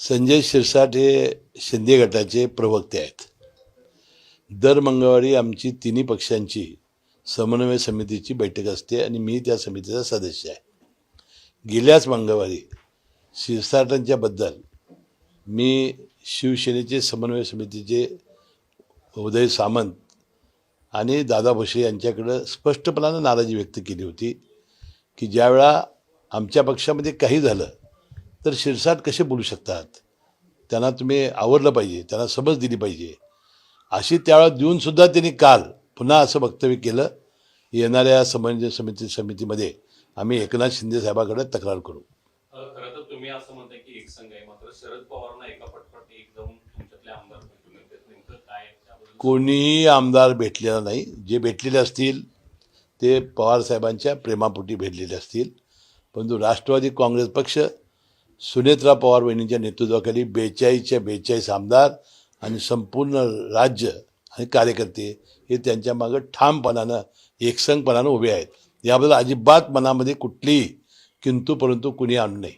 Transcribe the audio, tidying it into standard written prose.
संजय शिरसाट हे शिंदे गटाचे प्रवक्ते आहेत. दर मंगळवारी आमची तिन्ही पक्षांची समन्वय समितीची बैठक असते आणि मी त्या समितीचा सदस्य आहे. गेल्याच मंगळवारी शिरसाटांच्याबद्दल मी शिवसेनेचे समन्वय समितीचे उदय सामंत आणि दादा भुसे यांच्याकडं स्पष्टपणानं नाराजी व्यक्त केली होती की ज्यावेळा आमच्या पक्षामध्ये काही झालं तर शिरसाट कसे बोलू शकतात, त्यांना तुम्ही आवरलं पाहिजे, त्यांना समज दिली पाहिजे, अशी त्यावेळा देऊनसुद्धा त्यांनी काल पुन्हा असं वक्तव्य केलं. येणाऱ्या समन्वय समितीमध्ये आम्ही एकनाथ शिंदे साहेबांकडे तक्रार करू. खरं तर तुम्ही असं म्हणताय की एक संघ आहे, मात्र शरद पवारांना एका पटपट एक जाऊन तुमच्यातले आमदार नेमकं काय त्याबद्दल कोणीही आमदार भेटलेला नाही. जे भेटलेले असतील ते पवार साहेबांच्या प्रेमापोटी भेटलेले असतील. परंतु राष्ट्रवादी काँग्रेस पक्ष सुनेत्रा पवार वहिनींच्या नेतृत्वाखाली 42च्या 42 आमदार आणि संपूर्ण राज्य आणि कार्यकर्ते हे त्यांच्या मागं ठामपणानं एकसंघपणानं उभे आहेत. याबद्दल अजिबात मनामध्ये कुठलीही किंतु परंतु कुणी आणू नये.